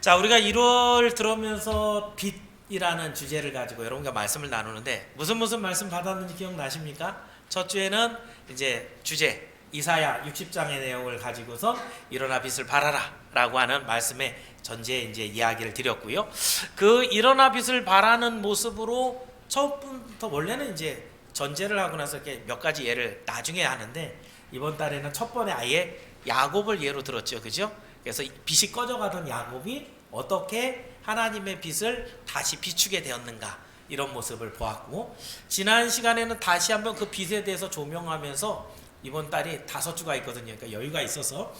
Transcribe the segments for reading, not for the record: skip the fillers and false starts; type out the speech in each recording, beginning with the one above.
자, 우리가 1월 들어오면서 빛이라는 주제를 가지고 여러분과 말씀을 나누는데 무슨 말씀 받았는지 기억나십니까? 첫 주에는 이제 주제 이사야 60장의 내용을 가지고서 일어나 빛을 발하라 라고 하는 말씀의 전제 이제 이야기를 드렸고요. 그 일어나 빛을 발하는 모습으로 처음부터 원래는 이제 전제를 하고 나서 이렇게 몇 가지 예를 나중에 하는데 이번 달에는 첫 번에 아예 야곱을 예로 들었죠. 그죠? 그래서 빛이 꺼져가던 야곱이 어떻게 하나님의 빛을 다시 비추게 되었는가 이런 모습을 보았고, 지난 시간에는 다시 한번 그 빛에 대해서 조명하면서 이번 달이 5주가 있거든요. 그러니까 여유가 있어서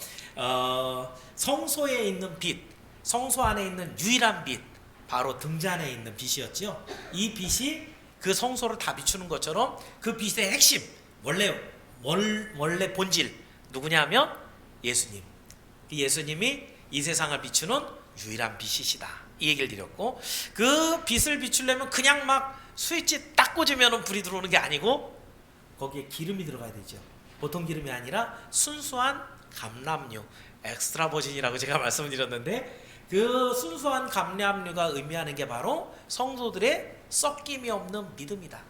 성소에 있는 빛, 성소 안에 있는 유일한 빛, 바로 등잔에 있는 빛이었죠. 이 빛이 그 성소를 다 비추는 것처럼 그 빛의 핵심, 원래 본질 누구냐면 예수님. 예수님이 이 세상을 비추는 유일한 빛이시다 이 얘기를 드렸고, 그 빛을 비추려면 그냥 막 스위치 딱 꽂으면 불이 들어오는 게 아니고 거기에 기름이 들어가야 되죠. 보통 기름이 아니라 순수한 감람유, 엑스트라 버진이라고 제가 말씀드렸는데, 그 순수한 감람유가 의미하는 게 바로 성도들의 섞임이 없는 믿음이다.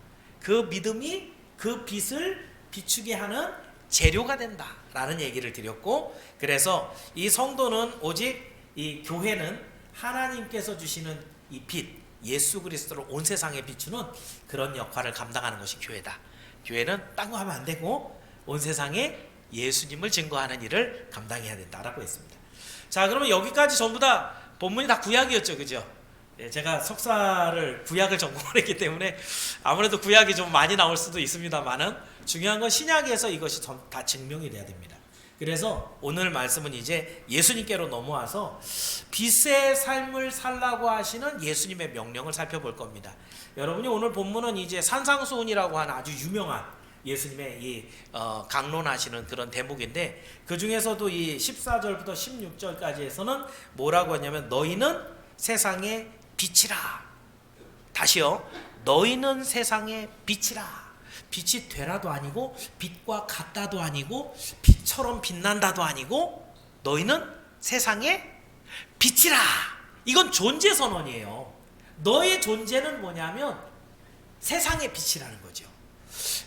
그 믿음이 그 빛을 비추게 하는 재료가 된다라는 얘기를 드렸고, 그래서 이 성도는 오직 이 교회는 하나님께서 주시는 이 빛, 예수 그리스도를 온 세상에 비추는 그런 역할을 감당하는 것이 교회다. 교회는 딴 거 하면 안 되고 온 세상에 예수님을 증거하는 일을 감당해야 된다라고 했습니다. 자, 그러면 여기까지 전부 다 본문이 다 구약이었죠, 그죠? 제가 석사를 구약을 전공을 했기 때문에 아무래도 구약이 좀 많이 나올 수도 있습니다만은 중요한 건 신약에서 이것이 다 증명이 돼야 됩니다. 그래서 오늘 말씀은 이제 예수님께로 넘어와서 빛의 삶을 살라고 하시는 예수님의 명령을 살펴볼 겁니다. 여러분이 오늘 본문은 이제 산상수훈이라고 하는 아주 유명한 예수님의 이 강론하시는 그런 대목인데, 그 중에서도 이 14절부터 16절까지에서는 뭐라고 하냐면 너희는 세상의 빛이라. 다시요. 너희는 세상의 빛이라. 빛이 되라도 아니고 빛과 같다도 아니고 빛처럼 빛난다도 아니고 너희는 세상의 빛이라. 이건 존재 선언이에요. 너의 존재는 뭐냐면 세상의 빛이라는 거죠.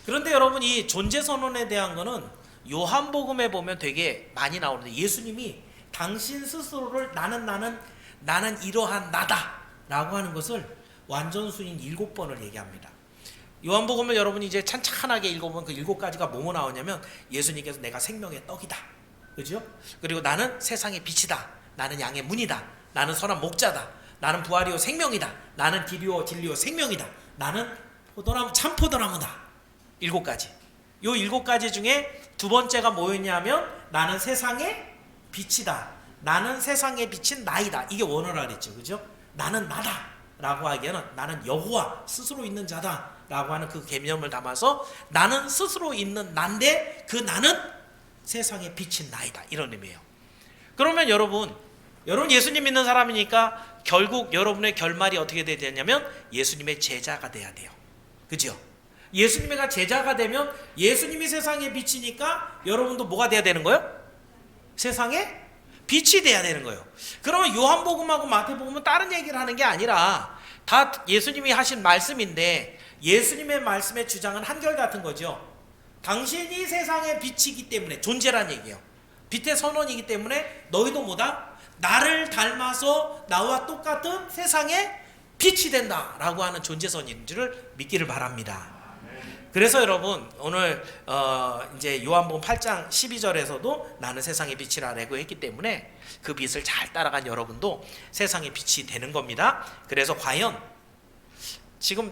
그런데 여러분, 이 존재 선언에 대한 거는 요한복음에 보면 되게 많이 나오는데, 예수님이 당신 스스로를 나는 이러한 나다 라고 하는 것을 완전수인 7번을 얘기합니다. 요한복음을 여러분이 이제 찬찬하게 읽어보면 그 7가지가 뭐뭐 나오냐면, 예수님께서 내가 생명의 떡이다, 그죠? 그리고 나는 세상의 빛이다, 나는 양의 문이다, 나는 선한 목자다, 나는 부활이요 생명이다, 나는 길이요 진리요 생명이다, 나는 포도나무 참 포도나무다. 7가지. 요 7가지 중에 두 번째가 뭐였냐면 나는 세상의 빛이다, 나는 세상의 빛인 나이다. 이게 원어라 그랬죠, 그죠? 나는 나다 라고 하기에는 나는 여호와 스스로 있는 자다 라고 하는 그 개념을 담아서 나는 스스로 있는 난데 그 나는 세상의 빛인 나이다, 이런 의미예요. 그러면 여러분 예수님 믿는 사람이니까 결국 여러분의 결말이 어떻게 돼야 되냐면 예수님의 제자가 돼야 돼요, 그죠? 예수님의 제자가 되면 예수님이 세상의 빛이니까 여러분도 뭐가 돼야 되는 거예요? 세상의 빛이 돼야 되는 거예요. 그러면 요한복음하고 마태복음은 다른 얘기를 하는 게 아니라 다 예수님이 하신 말씀인데, 예수님의 말씀의 주장은 한결같은 거죠. 당신이 세상의 빛이기 때문에, 존재란 얘기예요. 빛의 선언이기 때문에 너희도 뭐다? 나를 닮아서 나와 똑같은 세상의 빛이 된다라고 하는 존재선인지를 믿기를 바랍니다. 그래서 여러분 오늘 이제 요한복음 8장 12절에서도 나는 세상의 빛이라고 했기 때문에 그 빛을 잘 따라간 여러분도 세상의 빛이 되는 겁니다. 그래서 과연 지금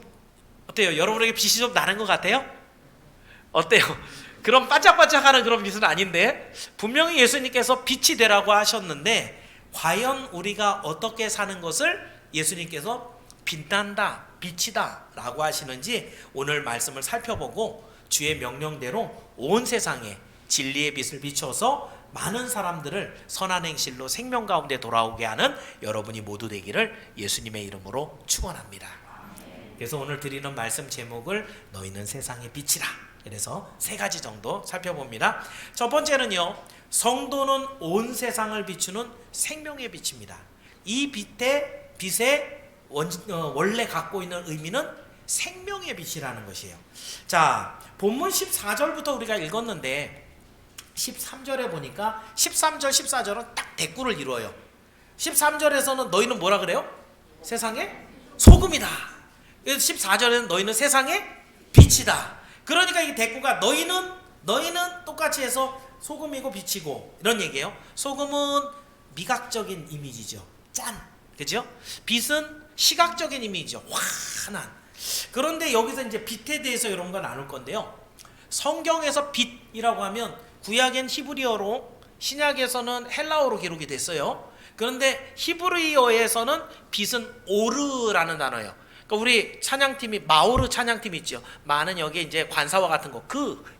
어때요? 여러분에게 빛이 좀 나는 것 같아요? 어때요? 그런 반짝반짝하는 그런 빛은 아닌데, 분명히 예수님께서 빛이 되라고 하셨는데 과연 우리가 어떻게 사는 것을 예수님께서 빛난다, 빛이다 라고 하시는지 오늘 말씀을 살펴보고 주의 명령대로 온 세상에 진리의 빛을 비춰서 많은 사람들을 선한 행실로 생명 가운데 돌아오게 하는 여러분이 모두 되기를 예수님의 이름으로 축원합니다. 그래서 오늘 드리는 말씀 제목을 너희는 세상의 빛이라, 그래서 3가지 정도 살펴봅니다. 첫 번째는요, 성도는 온 세상을 비추는 생명의 빛입니다. 이 빛의 원래 갖고 있는 의미는 생명의 빛이라는 것이에요. 자, 본문 14절부터 우리가 읽었는데 13절에 보니까 13절, 14절은 딱 대꾸를 이루어요. 13절에서는 너희는 뭐라 그래요? 세상의 소금이다. 14절에는 너희는 세상의 빛이다. 그러니까 이 대꾸가 너희는 똑같이 해서 소금이고 빛이고 이런 얘기예요. 소금은 미각적인 이미지죠. 짠. 그죠? 빛은 시각적인 이미지죠. 환한. 그런데 여기서 이제 빛에 대해서 이런 걸 나눌 건데요. 성경에서 빛이라고 하면 구약엔 히브리어로, 신약에서는 헬라어로 기록이 됐어요. 그런데 히브리어에서는 빛은 오르라는 단어예요. 그러니까 우리 찬양팀이 마오르 찬양팀 있죠. 마는 여기에 이제 관사와 같은 거,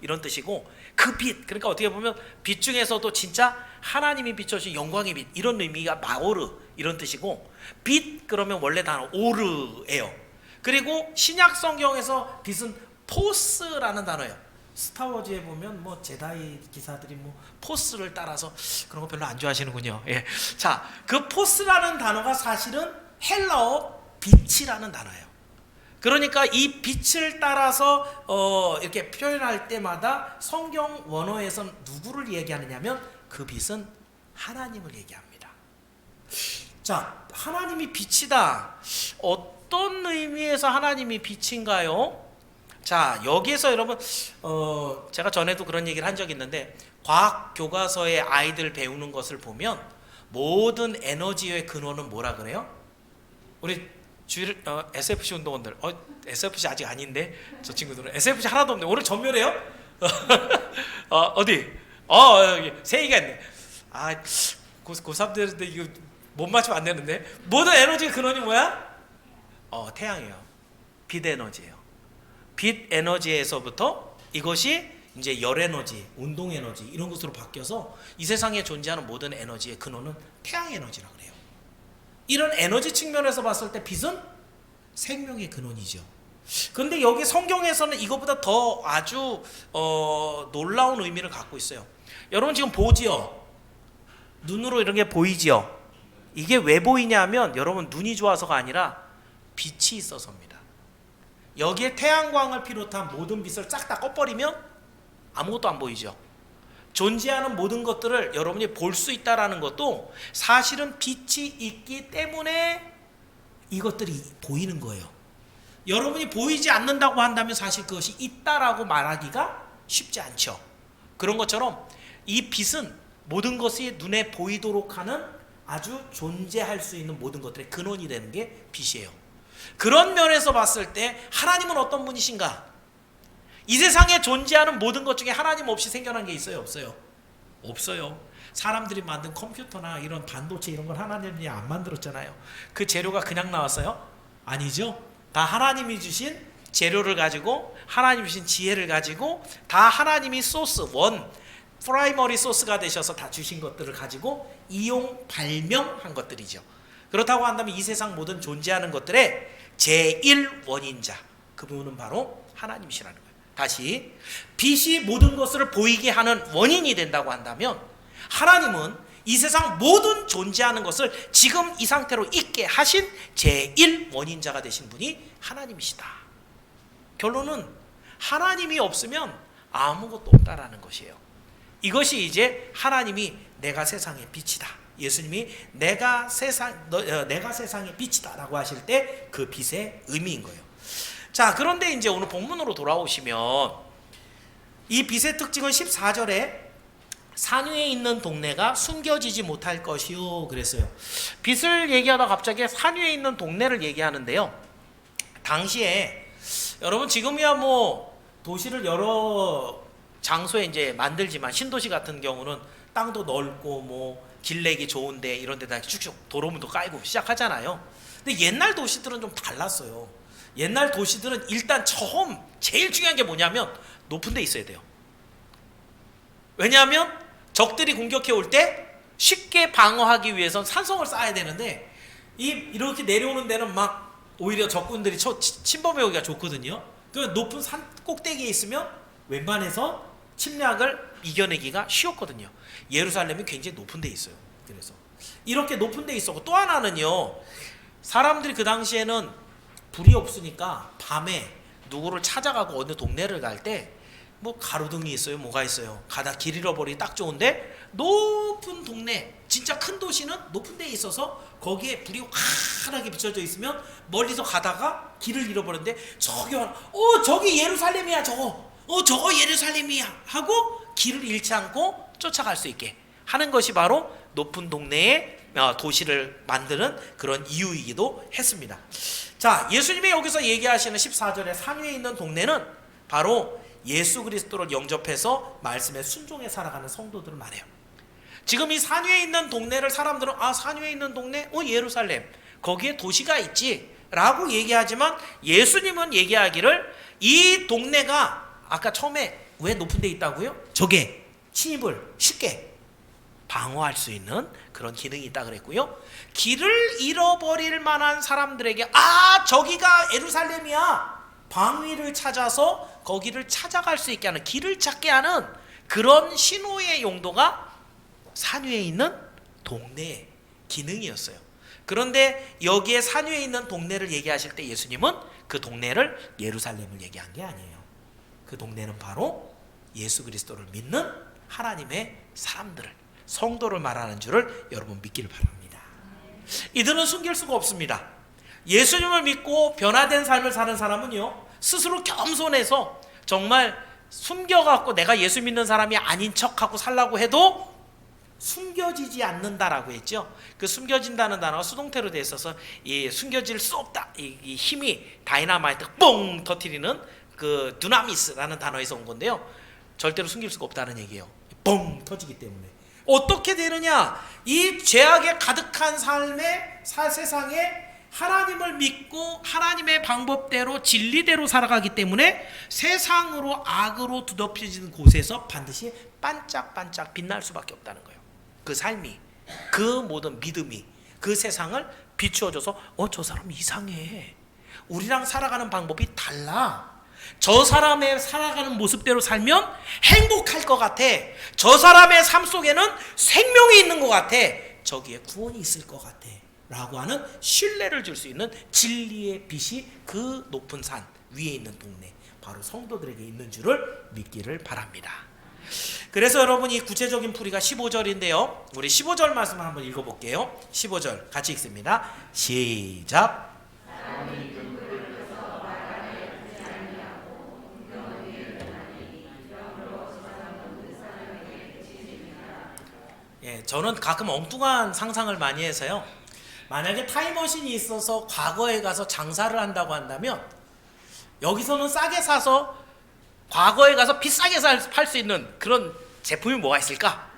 이런 뜻이고, 그 빛, 그러니까 어떻게 보면 빛 중에서도 진짜 하나님이 비춰주신 영광의 빛, 이런 의미가 마오르 이런 뜻이고, 빛 그러면 원래 단어 오르예요. 그리고 신약 성경에서 빛은 포스라는 단어예요. 스타워즈에 보면 뭐 제다이 기사들이 뭐 포스를 따라서 그런 거 별로 안 좋아하시는군요. 예. 자, 그 포스라는 단어가 사실은 헬라어 빛이라는 단어예요. 그러니까 이 빛을 따라서 이렇게 표현할 때마다 성경 원어에선 누구를 얘기하느냐면 그 빛은 하나님을 얘기합니다. 자, 하나님이 빛이다. 어떤 의미에서 하나님이 빛인가요? 자, 여기에서 여러분 제가 전에도 그런 얘기를 한 적이 있는데, 과학 교과서에 아이들 배우는 것을 보면 모든 에너지의 근원은 뭐라 그래요? 우리 SFC 운동원들, SFC 아직 아닌데 저 친구들은 SFC 하나도 없네. 오늘 전멸해요? 어디? 여기 세이가 있네. 고3들인데 이거 못 맞추면 안 되는데. 모든 에너지의 근원이 뭐야? 태양이에요. 빛 에너지예요. 빛 에너지에서부터 이것이 이제 열 에너지, 운동 에너지 이런 것으로 바뀌어서 이 세상에 존재하는 모든 에너지의 근원은 태양 에너지라고 그래요. 이런 에너지 측면에서 봤을 때 빛은 생명의 근원이죠. 그런데 여기 성경에서는 이것보다 더 아주 놀라운 의미를 갖고 있어요. 여러분 지금 보지요? 눈으로 이런 게 보이지요? 이게 왜 보이냐면 여러분 눈이 좋아서가 아니라 빛이 있어서입니다. 여기에 태양광을 비롯한 모든 빛을 싹 다 꺼버리면 아무것도 안 보이죠. 존재하는 모든 것들을 여러분이 볼 수 있다는 것도 사실은 빛이 있기 때문에 이것들이 보이는 거예요. 여러분이 보이지 않는다고 한다면 사실 그것이 있다라고 말하기가 쉽지 않죠. 그런 것처럼 이 빛은 모든 것이 눈에 보이도록 하는 아주 존재할 수 있는 모든 것들의 근원이 되는 게 빛이에요. 그런 면에서 봤을 때 하나님은 어떤 분이신가? 이 세상에 존재하는 모든 것 중에 하나님 없이 생겨난 게 있어요? 없어요? 없어요. 사람들이 만든 컴퓨터나 이런 반도체 이런 걸 하나님이 안 만들었잖아요. 그 재료가 그냥 나왔어요? 아니죠. 다 하나님이 주신 재료를 가지고, 하나님이 주신 지혜를 가지고, 다 하나님이 소스, 프라이머리 소스가 되셔서 다 주신 것들을 가지고 이용, 발명한 것들이죠. 그렇다고 한다면 이 세상 모든 존재하는 것들의 제1원인자, 그분은 바로 하나님이시라는 거예요. 다시, 빛이 모든 것을 보이게 하는 원인이 된다고 한다면 하나님은 이 세상 모든 존재하는 것을 지금 이 상태로 있게 하신 제1원인자가 되신 분이 하나님이시다. 결론은 하나님이 없으면 아무것도 없다라는 것이에요. 이것이 이제 하나님이 내가 세상의 빛이다, 예수님이 내가 세상의 빛이다 라고 하실 때 그 빛의 의미인 거예요. 자, 그런데 이제 오늘 본문으로 돌아오시면 이 빛의 특징은 14절에 산 위에 있는 동네가 숨겨지지 못할 것이요 그랬어요. 빛을 얘기하다 갑자기 산 위에 있는 동네를 얘기하는데요. 당시에 여러분 지금이야 뭐 도시를 여러 장소에 이제 만들지만, 신도시 같은 경우는 땅도 넓고 뭐 길내기 좋은데 이런 데다 쭉쭉 도로문도 깔고 시작하잖아요. 근데 옛날 도시들은 좀 달랐어요. 옛날 도시들은 일단 제일 중요한 게 뭐냐면 높은 데 있어야 돼요. 왜냐하면 적들이 공격해 올 때 쉽게 방어하기 위해선 산성을 쌓아야 되는데, 이렇게 내려오는 데는 막 오히려 적군들이 침범해 오기가 좋거든요. 그 높은 산 꼭대기에 있으면 웬만해서 침략을 이겨내기가 쉬웠거든요. 예루살렘이 굉장히 높은 데 있어요. 그래서 이렇게 높은 데 있었고, 또 하나는요, 사람들이 그 당시에는 불이 없으니까 밤에 누구를 찾아가고 어느 동네를 갈 때 뭐 가로등이 있어요, 뭐가 있어요. 가다 길 잃어버리기 딱 좋은데, 높은 동네, 진짜 큰 도시는 높은 데에 있어서 거기에 불이 환하게 비춰져 있으면 멀리서 가다가 길을 잃어버렸는데, 저기 예루살렘이야, 저거 예루살렘이야 하고 길을 잃지 않고 쫓아갈 수 있게 하는 것이 바로 높은 동네에 도시를 만드는 그런 이유이기도 했습니다. 자, 예수님이 여기서 얘기하시는 14절에 산 위에 있는 동네는 바로 예수 그리스도를 영접해서 말씀에 순종해 살아가는 성도들을 말해요. 지금 이 산 위에 있는 동네를 사람들은 산 위에 있는 동네? 예루살렘. 거기에 도시가 있지 라고 얘기하지만, 예수님은 얘기하기를 이 동네가 아까 처음에 왜 높은 데 있다고요? 저게 침입을 쉽게 방어할 수 있는 그런 기능이 있다 그랬고요. 길을 잃어버릴 만한 사람들에게 저기가 예루살렘이야, 방위를 찾아서 거기를 찾아갈 수 있게 하는, 길을 찾게 하는 그런 신호의 용도가 산 위에 있는 동네의 기능이었어요. 그런데 여기에 산 위에 있는 동네를 얘기하실 때 예수님은 그 동네를 예루살렘을 얘기한 게 아니에요. 그 동네는 바로 예수 그리스도를 믿는 하나님의 사람들을, 성도를 말하는 줄을 여러분 믿기를 바랍니다. 이들은 숨길 수가 없습니다. 예수님을 믿고 변화된 삶을 사는 사람은요, 스스로 겸손해서 정말 숨겨갖고 내가 예수 믿는 사람이 아닌 척하고 살라고 해도 숨겨지지 않는다라고 했죠. 그 숨겨진다는 단어가 수동태로 되어 있어서 이 숨겨질 수 없다, 이 힘이 다이나마이트 뽕 터뜨리는 그 두나미스라는 단어에서 온 건데요, 절대로 숨길 수가 없다는 얘기예요. 뻥 터지기 때문에. 어떻게 되느냐? 이 죄악에 가득한 세상에 하나님을 믿고 하나님의 방법대로 진리대로 살아가기 때문에 세상으로 악으로 뒤덮여진 곳에서 반드시 반짝반짝 빛날 수밖에 없다는 거예요. 그 삶이, 그 모든 믿음이 그 세상을 비추어줘서 저 사람 이상해, 우리랑 살아가는 방법이 달라, 저 사람의 살아가는 모습대로 살면 행복할 것 같아, 저 사람의 삶 속에는 생명이 있는 것 같아, 저기에 구원이 있을 것 같아 라고 하는 신뢰를 줄 수 있는 진리의 빛이 그 높은 산 위에 있는 동네, 바로 성도들에게 있는 줄을 믿기를 바랍니다. 그래서 여러분, 이 구체적인 풀이가 15절인데요 우리 15절 말씀을 한번 읽어볼게요. 15절 같이 읽습니다. 시작. 저는 가끔 엉뚱한 상상을 많이 해서요, 만약에 타임머신이 있어서 과거에 가서 장사를 한다고 한다면 여기서는 싸게 사서 과거에 가서 비싸게 팔 수 있는 그런 제품이 뭐가 있을까?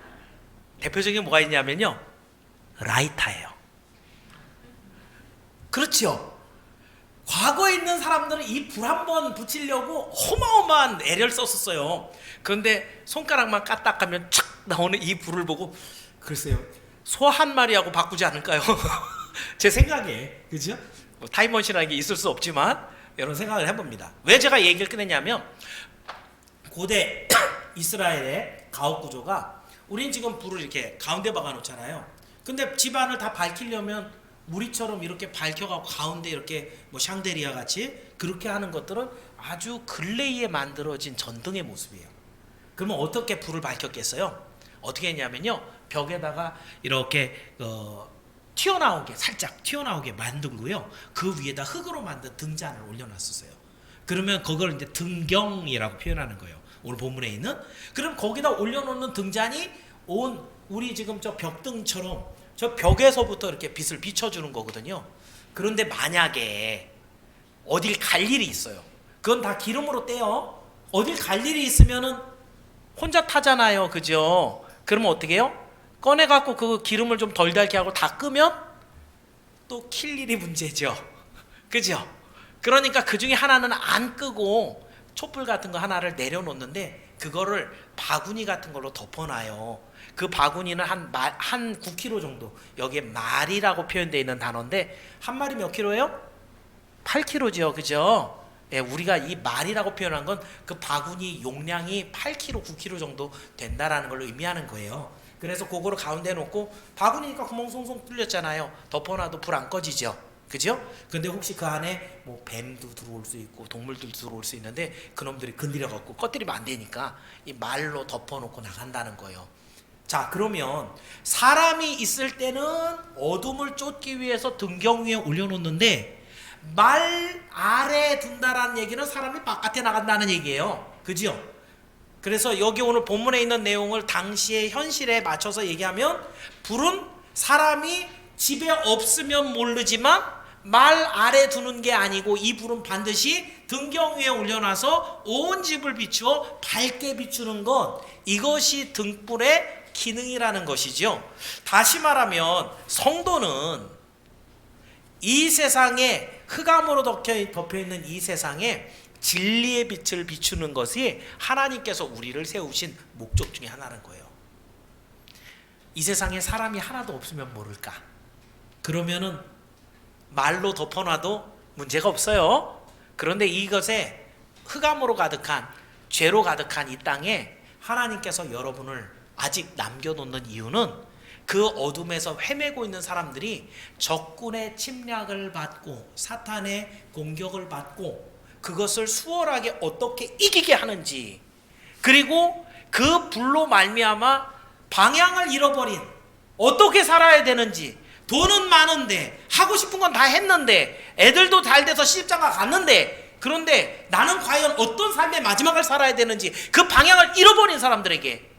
대표적인 뭐가 있냐면요, 라이터예요. 그렇죠. 과거에 있는 사람들은 이 불 한번 붙이려고 어마어마한 애를 썼었어요. 그런데 손가락만 까딱하면 착 나오는 이 불을 보고, 글쎄요, 소 한 마리하고 바꾸지 않을까요? 제 생각에, 그죠? 타임머신이라는 게 있을 수 없지만 이런 생각을 해봅니다. 왜 제가 얘기를 꺼냈냐면, 고대 이스라엘의 가옥 구조가, 우린 지금 불을 이렇게 가운데 박아 놓잖아요. 근데 집안을 다 밝히려면 우리처럼 이렇게 밝혀갖고 가운데 이렇게 뭐 샹데리아 같이 그렇게 하는 것들은 아주 근래에 만들어진 전등의 모습이에요. 그러면 어떻게 불을 밝혔겠어요? 어떻게 했냐면요, 벽에다가 이렇게 튀어나오게, 살짝 튀어나오게 만들고요, 그 위에다 흙으로 만든 등잔을 올려놨었어요. 그러면 그걸 이제 등경이라고 표현하는 거예요, 오늘 본문에 있는. 그럼 거기다 올려놓는 등잔이 우리 지금 저 벽등처럼 저 벽에서부터 이렇게 빛을 비춰주는 거거든요. 그런데 만약에 어딜 갈 일이 있어요, 그건 다 기름으로 떼요. 어딜 갈 일이 있으면은 혼자 타잖아요, 그죠? 그러면 어떻게 해요? 꺼내갖고 그 기름을 좀 덜 달게 하고 다 끄면 또 킬 일이 문제죠, 그죠? 그러니까 그 중에 하나는 안 끄고 촛불 같은 거 하나를 내려놓는데, 그거를 바구니 같은 걸로 덮어놔요. 그 바구니는 한 9kg 정도, 여기에 말이라고 표현되어 있는 단어인데, 한 마리 몇 킬로예요? 8kg죠, 그죠? 예, 우리가 이 말이라고 표현한 건 그 바구니 용량이 8kg, 9kg 정도 된다라는 걸 의미하는 거예요. 그래서 그거를 가운데 놓고 바구니니까 구멍 송송 뚫렸잖아요. 덮어놔도 불 안 꺼지죠. 그죠? 근데 혹시 그 안에 뭐 뱀도 들어올 수 있고 동물들도 들어올 수 있는데 그놈들이 건드려 갖고 꺼뜨리면 안 되니까 이 말로 덮어놓고 나간다는 거예요. 자, 그러면 사람이 있을 때는 어둠을 쫓기 위해서 등경 위에 올려놓는데 말 아래에 둔다라는 얘기는 사람이 바깥에 나간다는 얘기예요. 그죠? 그래서 여기 오늘 본문에 있는 내용을 당시의 현실에 맞춰서 얘기하면 불은 사람이 집에 없으면 모르지만 말 아래 두는 게 아니고 이 불은 반드시 등경 위에 올려놔서 온 집을 비추어 밝게 비추는 것, 이것이 등불의 기능이라는 것이죠. 다시 말하면 성도는 이 세상에 흑암으로 덮여있는 이 세상에 진리의 빛을 비추는 것이 하나님께서 우리를 세우신 목적 중에 하나인 거예요. 이 세상에 사람이 하나도 없으면 모를까? 그러면은 말로 덮어놔도 문제가 없어요. 그런데 이것에 흑암으로 가득한, 죄로 가득한 이 땅에 하나님께서 여러분을 아직 남겨놓는 이유는 그 어둠에서 헤매고 있는 사람들이 적군의 침략을 받고 사탄의 공격을 받고 그것을 수월하게 어떻게 이기게 하는지, 그리고 그 불로 말미암아 방향을 잃어버린 어떻게 살아야 되는지, 돈은 많은데 하고 싶은 건 다 했는데 애들도 잘 돼서 시집장가 갔는데 그런데 나는 과연 어떤 삶의 마지막을 살아야 되는지 그 방향을 잃어버린 사람들에게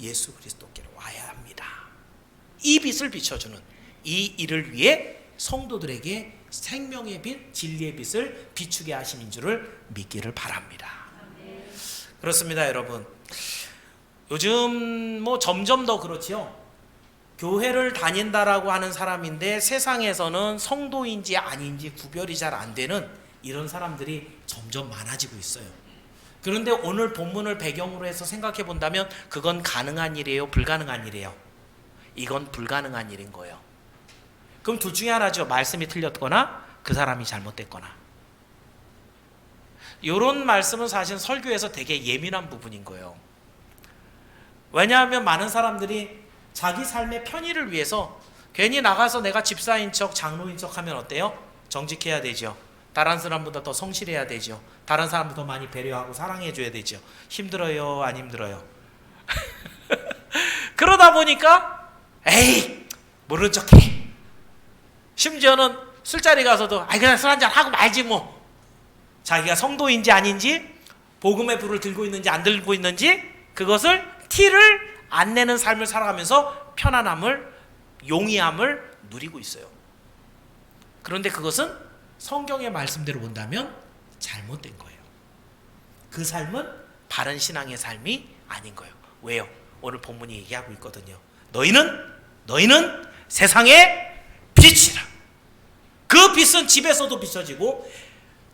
예수 그리스도께로 와야 합니다. 이 빛을 비춰주는 이 일을 위해 성도들에게 생명의 빛, 진리의 빛을 비추게 하심인 줄을 믿기를 바랍니다. 그렇습니다, 여러분. 요즘 뭐 점점 더 그렇지요. 교회를 다닌다라고 하는 사람인데 세상에서는 성도인지 아닌지 구별이 잘 안 되는 이런 사람들이 점점 많아지고 있어요. 그런데 오늘 본문을 배경으로 해서 생각해 본다면 그건 가능한 일이에요? 불가능한 일이에요? 이건 불가능한 일인 거예요. 그럼 둘 중에 하나죠. 말씀이 틀렸거나 그 사람이 잘못됐거나. 이런 말씀은 사실 설교에서 되게 예민한 부분인 거예요. 왜냐하면 많은 사람들이 자기 삶의 편의를 위해서 괜히 나가서 내가 집사인 척 장로인 척 하면 어때요? 정직해야 되죠. 다른 사람보다 더 성실해야 되죠. 다른 사람보다 더 많이 배려하고 사랑해 줘야 되죠. 힘들어요? 안 힘들어요? 그러다 보니까 에이 모르는 척해. 심지어는 술자리 가서도 그냥 술 한잔 하고 말지 뭐. 자기가 성도인지 아닌지, 복음의 불을 들고 있는지 안 들고 있는지 그것을 티를 안 내는 삶을 살아가면서 편안함을, 용이함을 누리고 있어요. 그런데 그것은 성경의 말씀대로 본다면 잘못된 거예요. 그 삶은 바른 신앙의 삶이 아닌 거예요. 왜요? 오늘 본문이 얘기하고 있거든요. 너희는 세상의 빛이라. 그 빛은 집에서도 비춰지고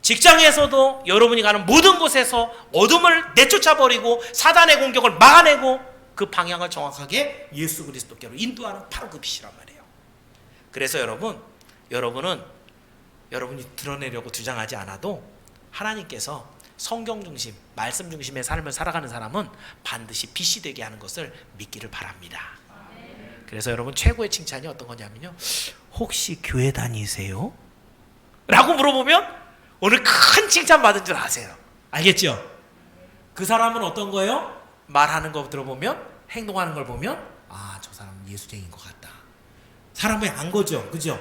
직장에서도 여러분이 가는 모든 곳에서 어둠을 내쫓아버리고 사단의 공격을 막아내고 그 방향을 정확하게 예수 그리스도께로 인도하는 바로 그 빛이란 말이에요. 그래서 여러분은 여러분이 드러내려고 주장하지 않아도 하나님께서 성경 중심, 말씀 중심의 삶을 살아가는 사람은 반드시 빛이 되게 하는 것을 믿기를 바랍니다. 그래서 여러분 최고의 칭찬이 어떤 거냐면요, 혹시 교회 다니세요? 라고 물어보면 오늘 큰 칭찬 받은 줄 아세요. 알겠죠? 그 사람은 어떤 거예요? 말하는 거 들어보면, 행동하는 걸 보면 저 사람은 예수쟁이인 것 같다. 사람이 안 거죠. 그죠?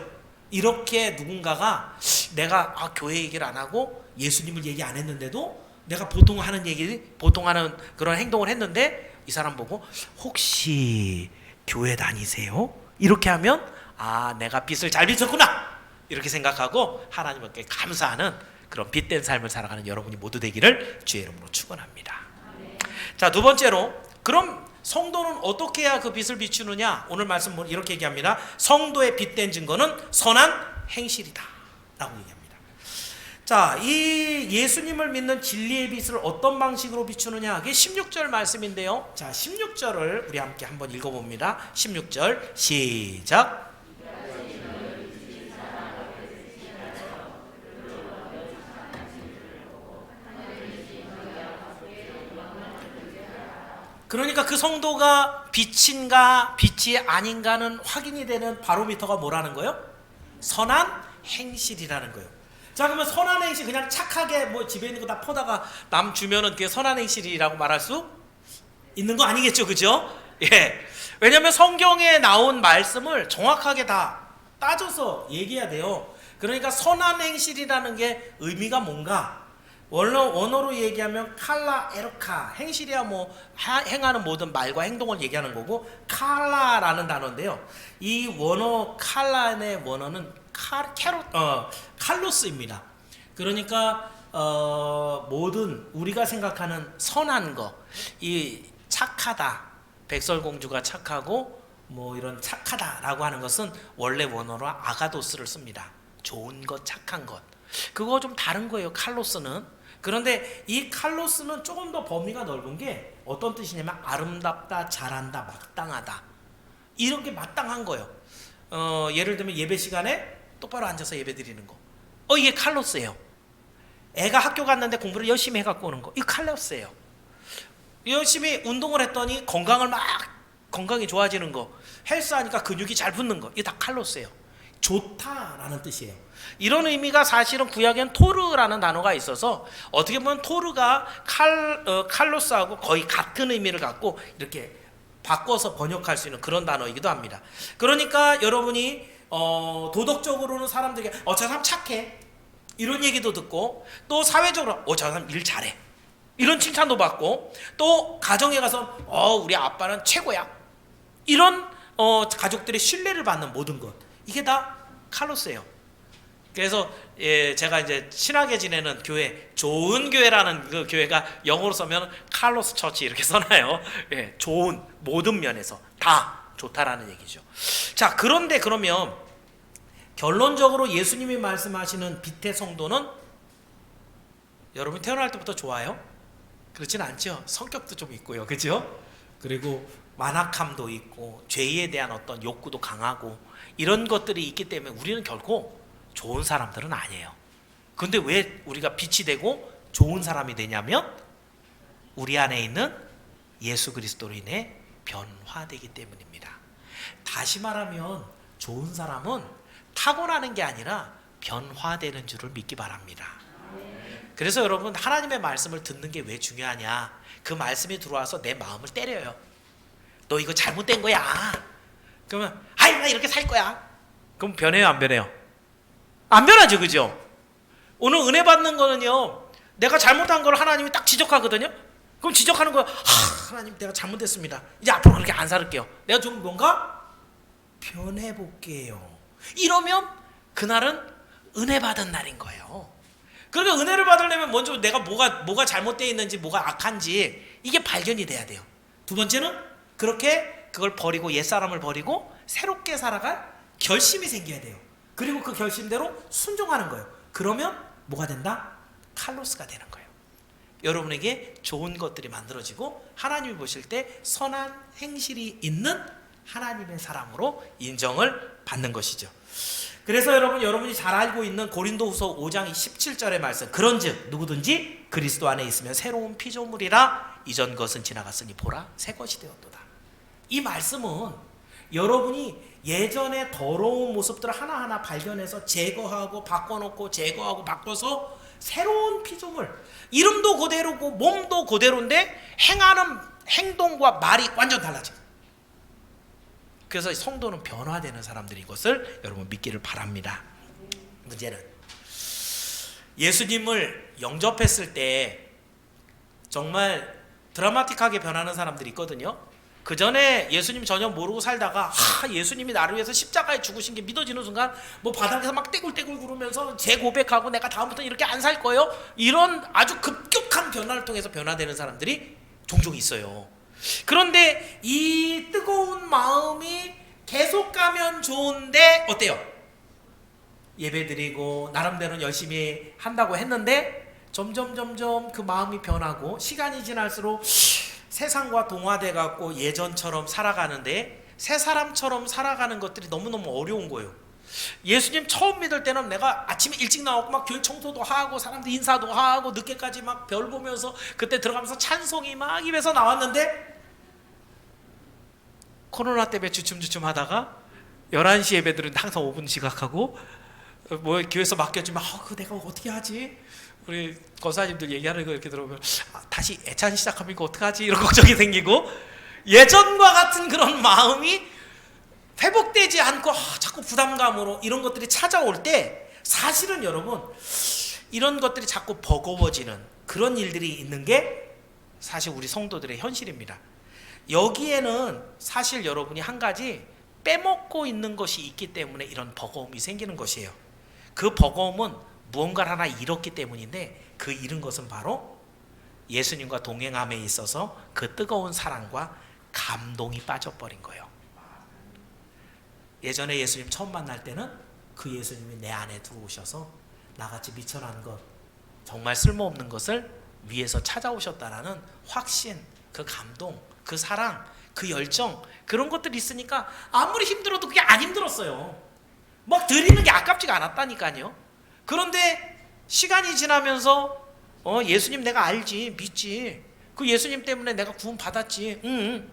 이렇게 누군가가 내가 교회 얘기를 안 하고 예수님을 얘기 안 했는데도 내가 보통 하는 그런 행동을 했는데 이 사람 보고 혹시 교회 다니세요? 이렇게 하면 내가 빛을 잘 비췄구나 이렇게 생각하고 하나님께 감사하는 그런 빛된 삶을 살아가는 여러분이 모두 되기를 주의 이름으로 축원합니다. 자, 두 번째로, 그럼 성도는 어떻게 해야 그 빛을 비추느냐? 오늘 말씀 이렇게 얘기합니다. 성도의 빛된 증거는 선한 행실이다 라고 얘기합니다. 자, 이 예수님을 믿는 진리의 빛을 어떤 방식으로 비추느냐? 그게 16절 말씀인데요. 자, 16절을 우리 함께 한번 읽어봅니다. 16절 시작. 그러니까 그 성도가 빛인가 빛이 아닌가는 확인이 되는 바로미터가 뭐라는 거예요? 선한 행실이라는 거예요. 자, 그러면 선한 행실, 그냥 착하게 뭐 집에 있는 거 다 퍼다가 남 주면은 그게 선한 행실이라고 말할 수 있는 거 아니겠죠, 그죠? 예. 왜냐하면 성경에 나온 말씀을 정확하게 다 따져서 얘기해야 돼요. 그러니까 선한 행실이라는 게 의미가 뭔가? 원어로 얘기하면 칼라 에르카, 행실이야 뭐 행하는 모든 말과 행동을 얘기하는 거고, 칼라라는 단어인데요. 이 원어 칼라의 원어는 칼로스입니다. 그러니까 모든 우리가 생각하는 선한 거, 이 착하다, 백설공주가 착하고 뭐 이런 착하다라고 하는 것은 원래 원어로 아가도스를 씁니다. 좋은 것, 착한 것. 그거 좀 다른 거예요, 칼로스는. 그런데 이 칼로스는 조금 더 범위가 넓은 게 어떤 뜻이냐면 아름답다, 잘한다, 마땅하다, 이런 게 마땅한 거예요. 예를 들면 예배 시간에 똑바로 앉아서 예배 드리는 거, 이게 칼로스예요. 애가 학교 갔는데 공부를 열심히 해갖고 오는 거, 이거 칼로스예요. 열심히 운동을 했더니 건강이 좋아지는 거, 헬스하니까 근육이 잘 붙는 거, 이게 다 칼로스예요. 좋다라는 뜻이에요. 이런 의미가 사실은 구약엔 토르라는 단어가 있어서 어떻게 보면 토르가 칼로스하고 거의 같은 의미를 갖고 이렇게 바꿔서 번역할 수 있는 그런 단어이기도 합니다. 그러니까 여러분이 도덕적으로는 사람들에게 저 사람 착해, 이런 얘기도 듣고, 또 사회적으로 저 사람 일 잘해, 이런 칭찬도 받고, 또 가정에 가서 우리 아빠는 최고야, 이런 가족들의 신뢰를 받는 모든 것, 이게 다 칼로스예요. 그래서 제가 이제 친하게 지내는 교회, 좋은 교회라는 그 교회가 영어로 쓰면 칼로스 처치 이렇게 써놔요. 좋은, 모든 면에서 다 좋다라는 얘기죠. 자, 그런데 그러면 결론적으로 예수님이 말씀하시는 빛의 성도는 여러분 태어날 때부터 좋아요? 그렇진 않죠. 성격도 좀 있고요, 그죠? 그리고 만악함도 있고 죄에 대한 어떤 욕구도 강하고 이런 것들이 있기 때문에 우리는 결코 좋은 사람들은 아니에요. 근데 왜 우리가 빛이 되고 좋은 사람이 되냐면 우리 안에 있는 예수 그리스도로 인해 변화되기 때문입니다. 다시 말하면 좋은 사람은 타고나는 게 아니라 변화되는 줄을 믿기 바랍니다. 그래서 여러분, 하나님의 말씀을 듣는 게 왜 중요하냐? 그 말씀이 들어와서 내 마음을 때려요. 너 이거 잘못된 거야. 그러면 나 이렇게 살 거야. 그럼 변해요, 안 변해요? 안 변하죠, 그죠? 오늘 은혜 받는 거는요, 내가 잘못한 걸 하나님이 딱 지적하거든요. 그럼 지적하는 거야. 하나님, 내가 잘못했습니다. 이제 앞으로 그렇게 안 살게요. 내가 좀 뭔가 변해볼게요. 이러면 그날은 은혜 받은 날인 거예요. 그러니까 은혜를 받으려면 먼저 내가 뭐가 잘못되어 있는지, 뭐가 악한지 이게 발견이 돼야 돼요. 두 번째는 그렇게 그걸 버리고, 옛사람을 버리고 새롭게 살아갈 결심이 생겨야 돼요. 그리고 그 결심대로 순종하는 거예요. 그러면 뭐가 된다? 칼로스가 되는 거예요. 여러분에게 좋은 것들이 만들어지고 하나님이 보실 때 선한 행실이 있는 하나님의 사람으로 인정을 받는 것이죠. 그래서 여러분이 잘 알고 있는 고린도후서 5장 17절의 말씀, 그런즉 누구든지 그리스도 안에 있으면 새로운 피조물이라, 이전 것은 지나갔으니 보라 새 것이 되었도다. 이 말씀은 여러분이 예전의 더러운 모습들을 하나하나 발견해서 제거하고 바꿔놓고 제거하고 바꿔서 새로운 피조물, 이름도 그대로고 몸도 그대로인데 행하는 행동과 말이 완전 달라져요. 그래서 성도는 변화되는 사람들인 것을 여러분 믿기를 바랍니다. 문제는 예수님을 영접했을 때 정말 드라마틱하게 변하는 사람들이 있거든요. 그 전에 예수님 전혀 모르고 살다가 예수님이 나를 위해서 십자가에 죽으신 게 믿어지는 순간 뭐 바닥에서 막 떼굴떼굴 구르면서 재고백하고 내가 다음부터 이렇게 안 살 거예요, 이런 아주 급격한 변화를 통해서 변화되는 사람들이 종종 있어요. 그런데 이 뜨거운 마음이 계속 가면 좋은데 어때요? 예배드리고 나름대로 열심히 한다고 했는데 점점 그 마음이 변하고 시간이 지날수록 세상과 동화돼 갖고 예전처럼 살아가는데 새 사람처럼 살아가는 것들이 너무너무 어려운 거예요. 예수님 처음 믿을 때는 내가 아침에 일찍 나오고 막 교회 청소도 하고 사람들 인사도 하고 늦게까지 막 별 보면서 그때 들어가면서 찬송이 막 입에서 나왔는데 코로나 때문에 주춤주춤 하다가 11시 예배들은 항상 5분 지각하고 뭐 교회에서 맡겨주면 그거 내가 어떻게 하지? 우리 권사님들 얘기하는 거 이렇게 들어보면 다시 애찬 시작하면 이거 어떡하지? 이런 걱정이 생기고 예전과 같은 그런 마음이 회복되지 않고 자꾸 부담감으로 이런 것들이 찾아올 때 사실은 여러분 이런 것들이 자꾸 버거워지는 그런 일들이 있는 게 사실 우리 성도들의 현실입니다. 여기에는 사실 여러분이 한 가지 빼먹고 있는 것이 있기 때문에 이런 버거움이 생기는 것이에요. 그 버거움은 무언가를 하나 잃었기 때문인데 그 잃은 것은 바로 예수님과 동행함에 있어서 그 뜨거운 사랑과 감동이 빠져버린 거예요. 예전에 예수님 처음 만날 때는 그 예수님이 내 안에 들어오셔서 나같이 미천한 것, 정말 쓸모없는 것을 위해서 찾아오셨다라는 확신, 그 감동, 그 사랑, 그 열정, 그런 것들이 있으니까 아무리 힘들어도 그게 안 힘들었어요. 막 드리는 게 아깝지가 않았다니까요. 그런데 시간이 지나면서 예수님 내가 알지, 믿지, 그 예수님 때문에 내가 구원 받았지,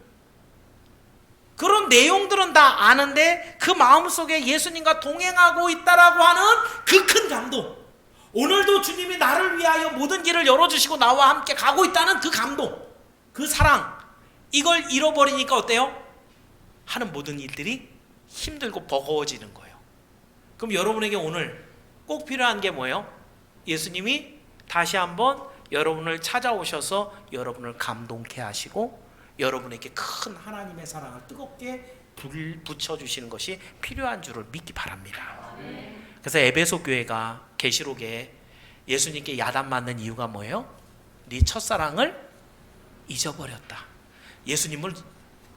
그런 내용들은 다 아는데 그 마음속에 예수님과 동행하고 있다라고 하는 그 큰 감동, 오늘도 주님이 나를 위하여 모든 길을 열어주시고 나와 함께 가고 있다는 그 감동, 그 사랑, 이걸 잃어버리니까 어때요? 하는 모든 일들이 힘들고 버거워지는 거예요. 그럼 여러분에게 오늘 꼭 필요한 게 뭐예요? 예수님이 다시 한번 여러분을 찾아오셔서 여러분을 감동케 하시고 여러분에게 큰 하나님의 사랑을 뜨겁게 붙여주시는 것이 필요한 줄을 믿기 바랍니다. 그래서 에베소 교회가 계시록에 예수님께 야단 맞는 이유가 뭐예요? 네 첫사랑을 잊어버렸다. 예수님을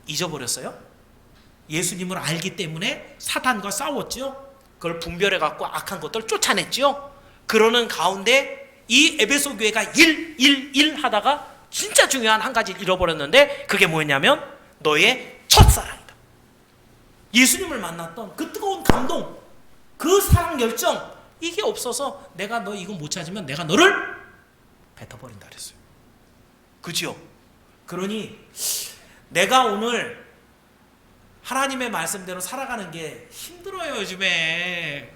잊어버렸어요? 예수님을 알기 때문에 사탄과 싸웠죠. 그걸 분별해 갖고 악한 것들을 쫓아냈죠. 그러는 가운데 이 에베소 교회가 1 하다가 진짜 중요한 한 가지를 잃어버렸는데 그게 뭐였냐면 너의 첫사랑이다. 예수님을 만났던 그 뜨거운 감동, 그 사랑 열정, 이게 없어서 내가 너 이거 못 찾으면 내가 너를 뱉어버린다 그랬어요. 그죠? 그러니 내가 오늘 하나님의 말씀대로 살아가는 게 힘들어요 요즘에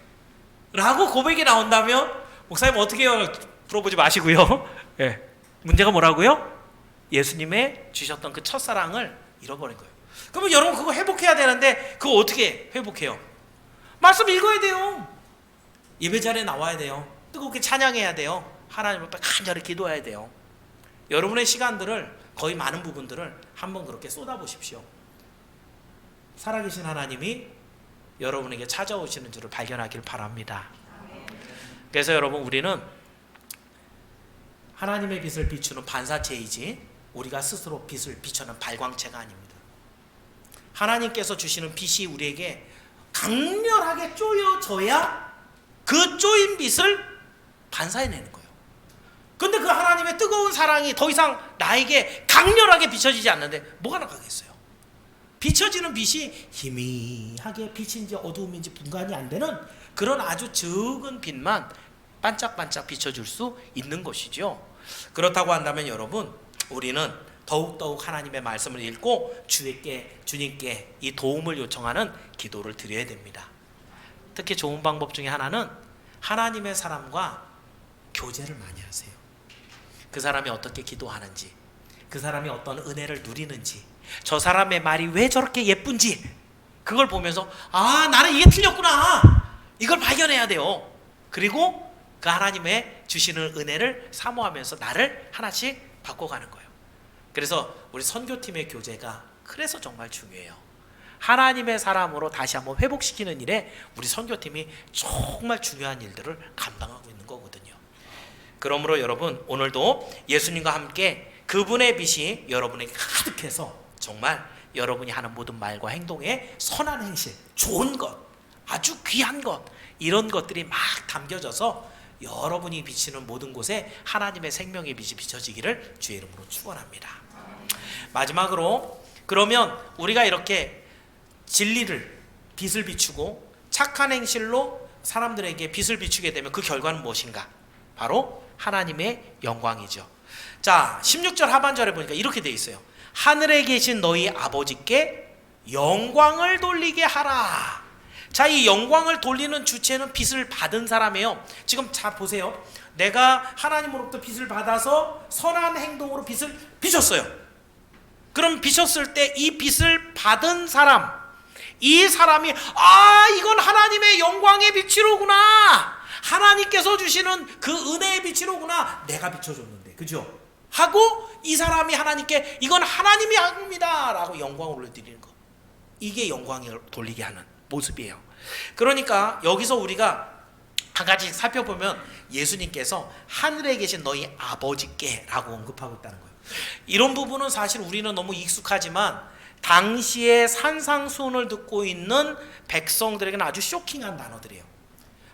라고 고백이 나온다면 목사님 어떻게 해요? 물어보지 마시고요. 예. 문제가 뭐라고요? 예수님의 주셨던 그 첫사랑을 잃어버린 거예요. 그러면 여러분 그거 회복해야 되는데 그거 어떻게 회복해요? 말씀 읽어야 돼요. 예배 자리에 나와야 돼요. 뜨겁게 찬양해야 돼요. 하나님 앞에 간절히 기도해야 돼요. 여러분의 시간들을 거의 많은 부분들을 한번 그렇게 쏟아보십시오. 살아계신 하나님이 여러분에게 찾아오시는 줄을 발견하길 바랍니다. 그래서 여러분 우리는 하나님의 빛을 비추는 반사체이지 우리가 스스로 빛을 비추는 발광체가 아닙니다. 하나님께서 주시는 빛이 우리에게 강렬하게 쪼여져야 그 쪼인 빛을 반사해내는 거예요. 근데 그 하나님의 뜨거운 사랑이 더 이상 나에게 강렬하게 비춰지지 않는데 뭐가 나가겠어요? 비춰지는 빛이 희미하게 빛인지 어두움인지 분간이 안 되는 그런 아주 적은 빛만 반짝반짝 비춰줄 수 있는 것이죠. 그렇다고 한다면 여러분 우리는 더욱더욱 하나님의 말씀을 읽고 주님께 이 도움을 요청하는 기도를 드려야 됩니다. 특히 좋은 방법 중에 하나는 하나님의 사람과 교제를 많이 하세요. 그 사람이 어떻게 기도하는지, 그 사람이 어떤 은혜를 누리는지, 저 사람의 말이 왜 저렇게 예쁜지 그걸 보면서 나는 이게 틀렸구나 이걸 발견해야 돼요. 그리고 그 하나님의 주시는 은혜를 사모하면서 나를 하나씩 바꿔가는 거예요. 그래서 우리 선교팀의 교제가 그래서 정말 중요해요. 하나님의 사람으로 다시 한번 회복시키는 일에 우리 선교팀이 정말 중요한 일들을 감당하고 있는 거거든요. 그러므로 여러분 오늘도 예수님과 함께 그분의 빛이 여러분에게 가득해서 정말 여러분이 하는 모든 말과 행동에 선한 행실, 좋은 것, 아주 귀한 것 이런 것들이 막 담겨져서 여러분이 비치는 모든 곳에 하나님의 생명의 빛이 비춰지기를 주의 이름으로 축원합니다. 마지막으로 그러면 우리가 이렇게 진리를 빛을 비추고 착한 행실로 사람들에게 빛을 비추게 되면 그 결과는 무엇인가? 바로 하나님의 영광이죠. 자, 16절 하반절에 보니까 이렇게 돼 있어요. 하늘에 계신 너희 아버지께 영광을 돌리게 하라. 자, 이 영광을 돌리는 주체는 빚을 받은 사람이에요. 지금 자 보세요. 내가 하나님으로부터 빚을 받아서 선한 행동으로 빚을 빚었어요. 그럼 빚었을 때 이 빚을 받은 사람, 이 사람이 이건 하나님의 영광의 빛이로구나, 하나님께서 주시는 그 은혜의 빛이로구나, 내가 비춰줬는데, 그죠? 하고 이 사람이 하나님께 이건 하나님이 합니다 라고 영광을 올려드리는 거, 이게 영광을 돌리게 하는 모습이에요. 그러니까 여기서 우리가 한 가지 살펴보면 예수님께서 하늘에 계신 너희 아버지께 라고 언급하고 있다는 거예요. 이런 부분은 사실 우리는 너무 익숙하지만 당시에 산상수훈을 듣고 있는 백성들에게는 아주 쇼킹한 단어들이에요.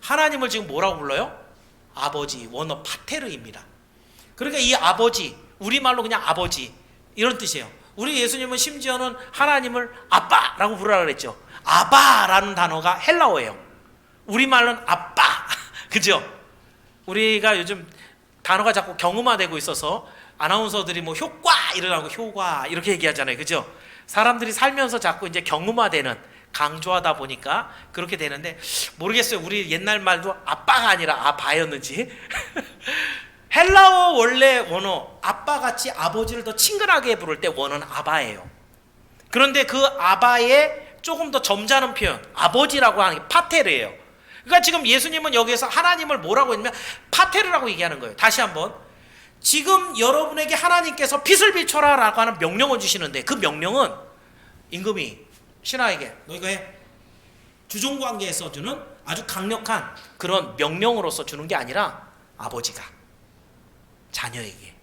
하나님을 지금 뭐라고 불러요? 아버지, 원어 파테르입니다. 그러니까 이 아버지, 우리말로 그냥 아버지 이런 뜻이에요. 우리 예수님은 심지어는 하나님을 아빠라고 부르라고 그랬죠. 아바라는 단어가 헬라어예요. 우리말로는 아빠 그죠? 우리가 요즘 단어가 자꾸 경음화되고 있어서 아나운서들이 뭐 효과 이러라고 효과 이렇게 얘기하잖아요. 그죠? 사람들이 살면서 자꾸 이제 경음화되는, 강조하다 보니까 그렇게 되는데, 모르겠어요. 우리 옛날 말도 아빠가 아니라 아바였는지. 헬라어 원래 원어 아빠같이 아버지를 더 친근하게 부를 때 원어는 아바예요. 그런데 그 아바의 조금 더 점잖은 표현 아버지라고 하는 게 파테르예요. 그러니까 지금 예수님은 여기에서 하나님을 뭐라고 했냐면 파테르라고 얘기하는 거예요. 다시 한번, 지금 여러분에게 하나님께서 빛을 비춰라 라고 하는 명령을 주시는데, 그 명령은 임금이 신하에게 너희가 해, 주종관계에서 주는 아주 강력한 그런 명령으로서 주는 게 아니라 아버지가 자녀에게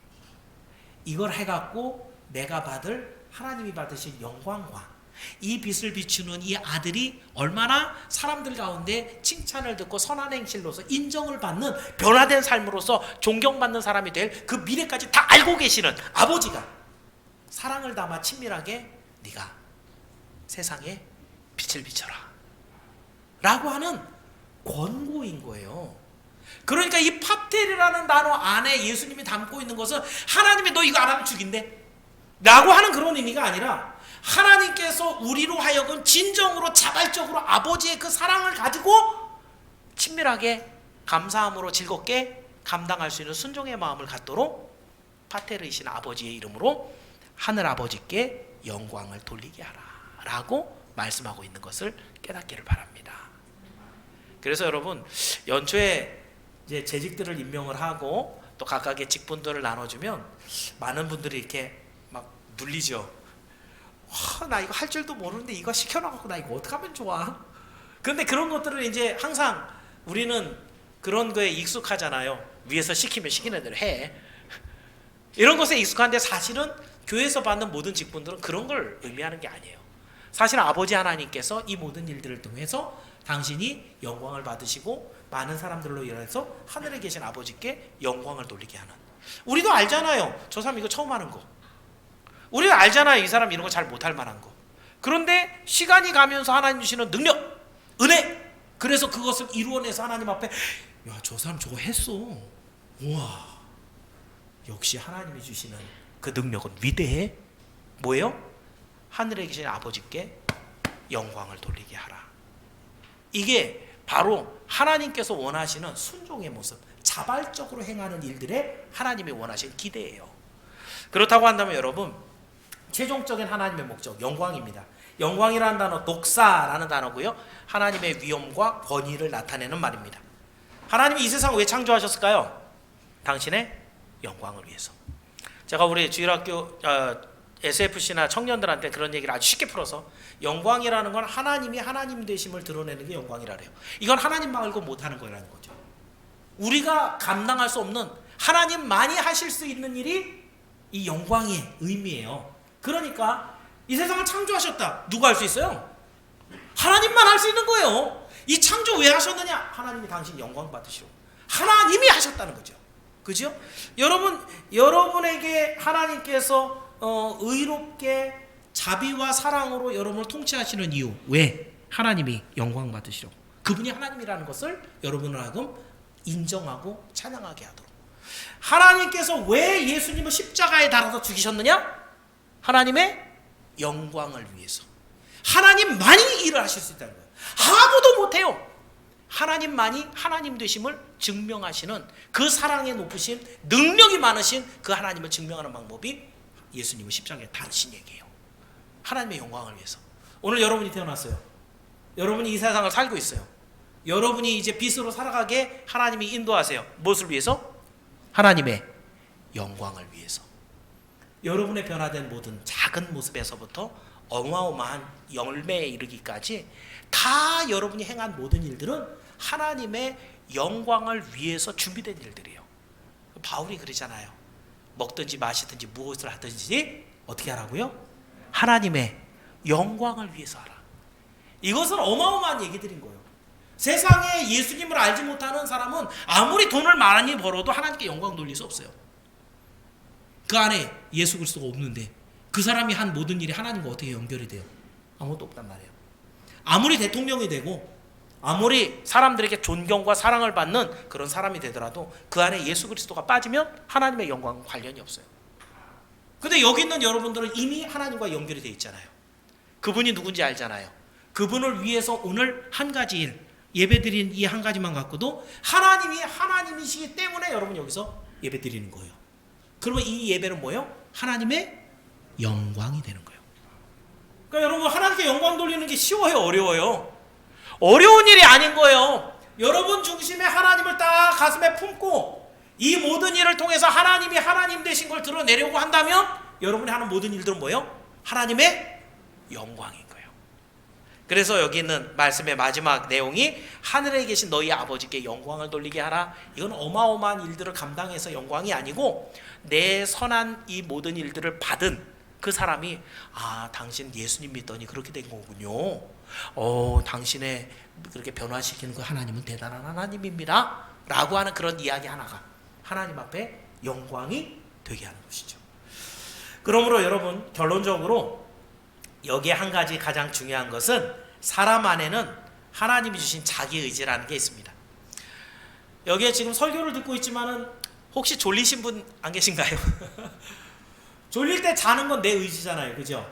이걸 해갖고 내가 받을, 하나님이 받으실 영광과 이 빛을 비추는 이 아들이 얼마나 사람들 가운데 칭찬을 듣고 선한 행실로서 인정을 받는 변화된 삶으로서 존경받는 사람이 될 그 미래까지 다 알고 계시는 아버지가 사랑을 담아 친밀하게 네가 세상에 빛을 비춰라 라고 하는 권고인 거예요. 그러니까 이 파텔이라는 단어 안에 예수님이 담고 있는 것은 하나님이 너 이거 안 하면 죽인대 라고 하는 그런 의미가 아니라, 하나님께서 우리로 하여금 진정으로 자발적으로 아버지의 그 사랑을 가지고 친밀하게 감사함으로 즐겁게 감당할 수 있는 순종의 마음을 갖도록 파테르이신 아버지의 이름으로 하늘 아버지께 영광을 돌리게 하라 라고 말씀하고 있는 것을 깨닫기를 바랍니다. 그래서 여러분, 연초에 이제 재직들을 임명을 하고 또 각각의 직분들을 나눠주면 많은 분들이 이렇게 막 눌리죠. 나 이거 할 줄도 모르는데 이거 시켜놔갖고 나 이거 어떡하면 좋아. 그런데 그런 것들을 이제 항상 우리는 그런 거에 익숙하잖아요. 위에서 시키면 시키는 대로 해. 이런 것에 익숙한데 사실은 교회에서 받는 모든 직분들은 그런 걸 의미하는 게 아니에요. 사실 아버지 하나님께서 이 모든 일들을 통해서 당신이 영광을 받으시고 많은 사람들로 인해서 하늘에 계신 아버지께 영광을 돌리게 하는, 우리도 알잖아요. 저 사람 이거 처음 하는 거. 우리는 알잖아요. 이 사람 이런 거 잘 못할 만한 거. 그런데 시간이 가면서 하나님 주시는 능력, 은혜, 그래서 그것을 이루어내서 하나님 앞에 야, 저 사람 저거 했어. 우와, 역시 하나님이 주시는 그 능력은 위대해. 뭐예요? 하늘에 계신 아버지께 영광을 돌리게 하라. 이게 바로 하나님께서 원하시는 순종의 모습, 자발적으로 행하는 일들에 하나님이 원하시는 기대예요. 그렇다고 한다면 여러분, 최종적인 하나님의 목적, 영광입니다. 영광이라는 단어, 독사라는 단어고요, 하나님의 위엄과 권위를 나타내는 말입니다. 하나님이 이 세상을 왜 창조하셨을까요? 당신의 영광을 위해서. 제가 우리 주일학교 SFC나 청년들한테 그런 얘기를 아주 쉽게 풀어서, 영광이라는 건 하나님이 하나님 되심을 드러내는 게 영광이라 그래요. 이건 하나님 말고 못하는 거라는 거죠. 우리가 감당할 수 없는, 하나님만이 하실 수 있는 일이 이 영광의 의미예요. 그러니까 이 세상을 창조하셨다. 누가 할 수 있어요? 하나님만 할 수 있는 거예요. 이 창조 왜 하셨느냐? 하나님이 당신 영광 받으시고 하나님이 하셨다는 거죠. 그죠? 여러분에게 하나님께서 의롭게 자비와 사랑으로 여러분을 통치하시는 이유, 왜? 하나님이 영광 받으시려고. 그분이 하나님이라는 것을 여러분을 하여금 인정하고 찬양하게 하도록. 하나님께서 왜 예수님을 십자가에 달아서 죽이셨느냐? 하나님의 영광을 위해서. 하나님만이 일을 하실 수 있다는 거예요. 아무도 못해요. 하나님만이 하나님 되심을 증명하시는 그 사랑의 높으신 능력이 많으신 그 하나님을 증명하는 방법이 예수님은 십자가에 다니신 얘기예요. 하나님의 영광을 위해서. 오늘 여러분이 태어났어요. 여러분이 이 세상을 살고 있어요. 여러분이 이제 빛으로 살아가게 하나님이 인도하세요. 무엇을 위해서? 하나님의 영광을 위해서. 여러분의 변화된 모든 작은 모습에서부터 어마어마한 열매에 이르기까지 다 여러분이 행한 모든 일들은 하나님의 영광을 위해서 준비된 일들이에요. 바울이 그러잖아요. 먹든지 마시든지 무엇을 하든지 어떻게 하라고요? 하나님의 영광을 위해서 하라. 이것은 어마어마한 얘기들인 거예요. 세상에 예수님을 알지 못하는 사람은 아무리 돈을 많이 벌어도 하나님께 영광 돌릴 수 없어요. 그 안에 예수 그리스도가 없는데 그 사람이 한 모든 일이 하나님과 어떻게 연결이 돼요? 아무것도 없단 말이에요. 아무리 대통령이 되고 아무리 사람들에게 존경과 사랑을 받는 그런 사람이 되더라도 그 안에 예수 그리스도가 빠지면 하나님의 영광과 관련이 없어요. 근데 여기 있는 여러분들은 이미 하나님과 연결이 되어 있잖아요. 그분이 누군지 알잖아요. 그분을 위해서 오늘 한 가지 일, 예배드린 이 한 가지만 갖고도 하나님이 하나님이시기 때문에 여러분 여기서 예배드리는 거예요. 그러면 이 예배는 뭐예요? 하나님의 영광이 되는 거예요. 그러니까 여러분 하나님께 영광 돌리는 게 쉬워요? 어려워요? 어려운 일이 아닌 거예요. 여러분 중심에 하나님을 딱 가슴에 품고 이 모든 일을 통해서 하나님이 하나님 되신 걸 드러내려고 한다면 여러분이 하는 모든 일들은 뭐예요? 하나님의 영광인 거예요. 그래서 여기 있는 말씀의 마지막 내용이 하늘에 계신 너희 아버지께 영광을 돌리게 하라. 이건 어마어마한 일들을 감당해서 영광이 아니고 내 선한 이 모든 일들을 받은 그 사람이 당신 예수님 믿더니 그렇게 된 거군요. 당신의 그렇게 변화시키는 그 하나님은 대단한 하나님입니다 라고 하는 그런 이야기 하나가 하나님 앞에 영광이 되게 하는 것이죠. 그러므로 여러분 결론적으로 여기에 한 가지 가장 중요한 것은 사람 안에는 하나님이 주신 자기 의지라는 게 있습니다. 여기에 지금 설교를 듣고 있지만은 혹시 졸리신 분 안 계신가요? 졸릴 때 자는 건 내 의지잖아요. 그죠?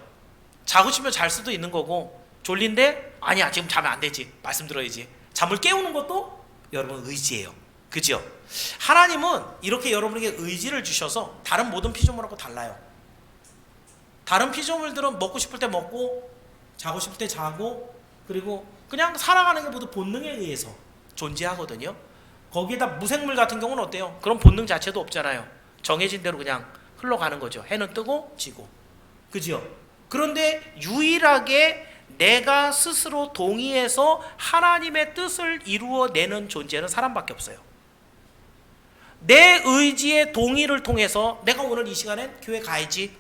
자고 싶으면 잘 수도 있는 거고 졸린데 아니야 지금 자면 안 되지 말씀 들어야지 잠을 깨우는 것도 여러분 의지예요. 그죠? 하나님은 이렇게 여러분에게 의지를 주셔서 다른 모든 피조물하고 달라요. 다른 피조물들은 먹고 싶을 때 먹고 자고 싶을 때 자고 그리고 그냥 살아가는 게 모두 본능에 의해서 존재하거든요. 거기에다 무생물 같은 경우는 어때요? 그런 본능 자체도 없잖아요. 정해진 대로 그냥 흘러가는 거죠. 해는 뜨고 지고. 그죠? 그런데 유일하게 내가 스스로 동의해서 하나님의 뜻을 이루어내는 존재는 사람밖에 없어요. 내 의지의 동의를 통해서 내가 오늘 이 시간엔 교회 가야지.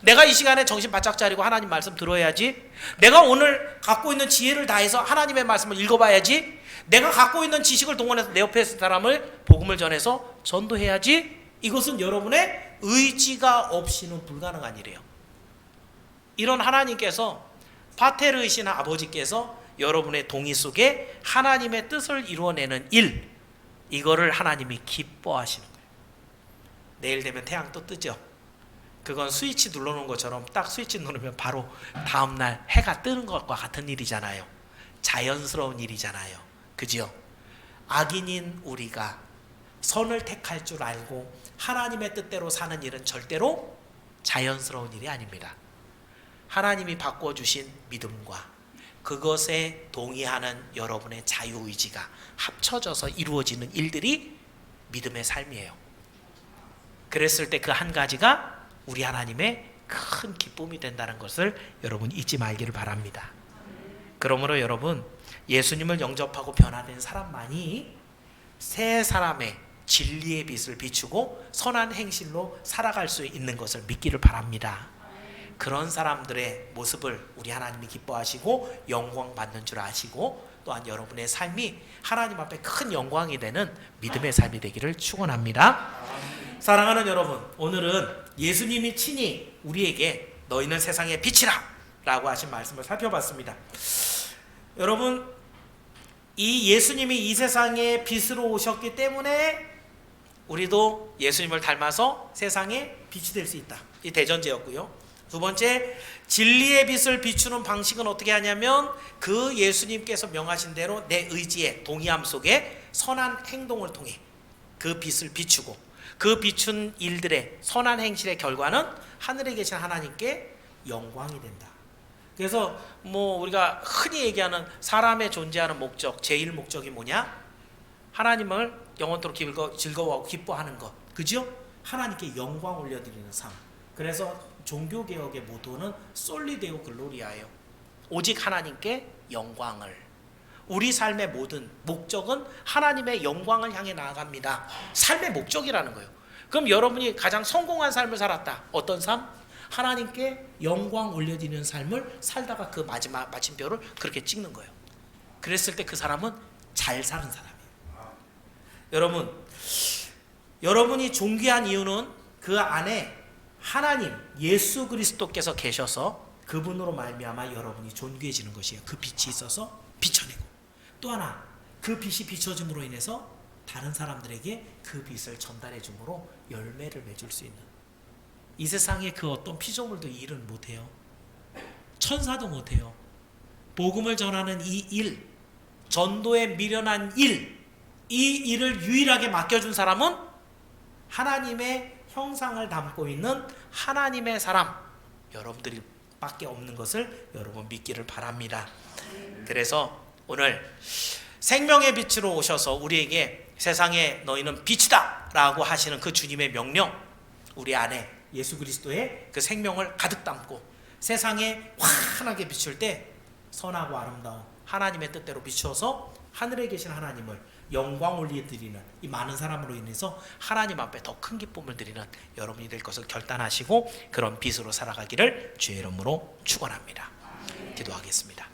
내가 이 시간에 정신 바짝 차리고 하나님 말씀 들어야지. 내가 오늘 갖고 있는 지혜를 다해서 하나님의 말씀을 읽어봐야지. 내가 갖고 있는 지식을 동원해서 내 옆에 있는 사람을 복음을 전해서 전도해야지. 이것은 여러분의 의지가 없이는 불가능한 일이에요. 이런 하나님께서 파테르이신 아버지께서 여러분의 동의 속에 하나님의 뜻을 이루어내는 일, 이거를 하나님이 기뻐하시는 거예요. 내일 되면 태양 또 뜨죠. 그건 스위치 눌러놓은 것처럼 딱 스위치 누르면 바로 다음날 해가 뜨는 것과 같은 일이잖아요. 자연스러운 일이잖아요. 그죠? 악인인 우리가 선을 택할 줄 알고 하나님의 뜻대로 사는 일은 절대로 자연스러운 일이 아닙니다. 하나님이 바꿔주신 믿음과 그것에 동의하는 여러분의 자유의지가 합쳐져서 이루어지는 일들이 믿음의 삶이에요. 그랬을 때 그 한 가지가 우리 하나님의 큰 기쁨이 된다는 것을 여러분 잊지 말기를 바랍니다. 그러므로 여러분 예수님을 영접하고 변화된 사람만이 새 사람의 진리의 빛을 비추고 선한 행실로 살아갈 수 있는 것을 믿기를 바랍니다. 그런 사람들의 모습을 우리 하나님이 기뻐하시고 영광 받는 줄 아시고 또한 여러분의 삶이 하나님 앞에 큰 영광이 되는 믿음의 삶이 되기를 축원합니다. 사랑하는 여러분, 오늘은 예수님이 친히 우리에게 너희는 세상의 빛이라 라고 하신 말씀을 살펴봤습니다. 여러분, 이 예수님이 이 세상에 빛으로 오셨기 때문에 우리도 예수님을 닮아서 세상에 빛이 될 수 있다. 이 대전제였고요. 두 번째, 진리의 빛을 비추는 방식은 어떻게 하냐면 그 예수님께서 명하신 대로 내 의지에 동의함 속에 선한 행동을 통해 그 빛을 비추고, 그 비춘 일들의 선한 행실의 결과는 하늘에 계신 하나님께 영광이 된다. 그래서 뭐 우리가 흔히 얘기하는 사람의 존재하는 목적, 제일 목적이 뭐냐? 하나님을 영원토록 즐거워하고 기뻐하는 것, 그죠? 하나님께 영광 올려드리는 삶. 그래서 종교개혁의 모토는 솔리 데오 글로리아예요. 오직 하나님께 영광을. 우리 삶의 모든 목적은 하나님의 영광을 향해 나아갑니다. 삶의 목적이라는 거예요. 그럼 여러분이 가장 성공한 삶을 살았다. 어떤 삶? 하나님께 영광 올려드리는 삶을 살다가 그 마지막 마침표를 그렇게 찍는 거예요. 그랬을 때 그 사람은 잘 사는 사람이에요. 여러분이 존귀한 이유는 그 안에 하나님 예수 그리스도께서 계셔서 그분으로 말미암아 여러분이 존귀해지는 것이에요. 그 빛이 있어서 비춰내고, 또 하나 그 빛이 비춰짐으로 인해서 다른 사람들에게 그 빛을 전달해 줌으로 열매를 맺을 수 있는, 이 세상에 그 어떤 피조물도 이 일은 못해요. 천사도 못해요. 복음을 전하는 이 일, 전도에 미련한 일, 이 일을 유일하게 맡겨준 사람은 하나님의 형상을 담고 있는 하나님의 사람, 여러분들이 밖에 없는 것을 여러분 믿기를 바랍니다. 그래서 오늘 생명의 빛으로 오셔서 우리에게 세상에 너희는 빛이다 라고 하시는 그 주님의 명령, 우리 안에 예수 그리스도의 그 생명을 가득 담고 세상에 환하게 비출 때 선하고 아름다운 하나님의 뜻대로 비추어서 하늘에 계신 하나님을 영광 올려드리는 이 많은 사람으로 인해서 하나님 앞에 더 큰 기쁨을 드리는 여러분이 될 것을 결단하시고 그런 빛으로 살아가기를 주의 이름으로 축원합니다. 기도하겠습니다.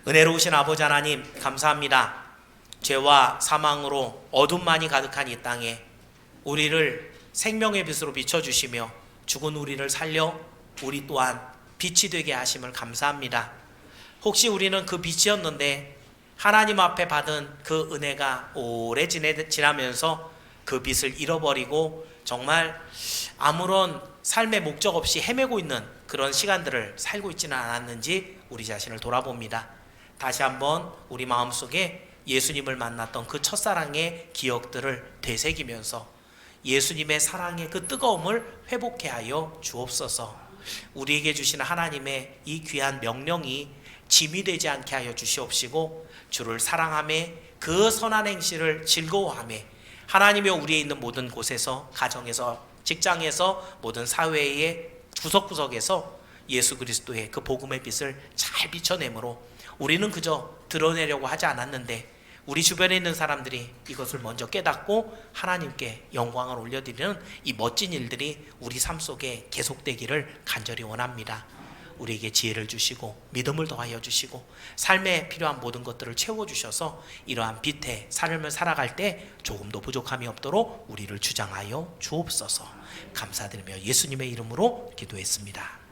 은혜로우신 아버지 하나님, 감사합니다. 죄와 사망으로 어둠만이 가득한 이 땅에 우리를 생명의 빛으로 비춰주시며 죽은 우리를 살려 우리 또한 빛이 되게 하심을 감사합니다. 혹시 우리는 그 빛이었는데 하나님 앞에 받은 그 은혜가 오래 지나면서 그 빛을 잃어버리고 정말 아무런 삶의 목적 없이 헤매고 있는 그런 시간들을 살고 있지는 않았는지 우리 자신을 돌아봅니다. 다시 한번 우리 마음속에 예수님을 만났던 그 첫사랑의 기억들을 되새기면서 예수님의 사랑의 그 뜨거움을 회복해 하여 주옵소서. 우리에게 주시는 하나님의 이 귀한 명령이 짐이 되지 않게 하여 주시옵시고, 주를 사랑하며 그 선한 행실을 즐거워하며 하나님의 우리에 있는 모든 곳에서, 가정에서, 직장에서, 모든 사회의 구석구석에서 예수 그리스도의 그 복음의 빛을 잘 비춰내므로 우리는 그저 드러내려고 하지 않았는데 우리 주변에 있는 사람들이 이것을 먼저 깨닫고 하나님께 영광을 올려드리는 이 멋진 일들이 우리 삶 속에 계속되기를 간절히 원합니다. 우리에게 지혜를 주시고 믿음을 더하여 주시고 삶에 필요한 모든 것들을 채워주셔서 이러한 빛의 삶을 살아갈 때 조금도 부족함이 없도록 우리를 주장하여 주옵소서. 감사드리며 예수님의 이름으로 기도했습니다.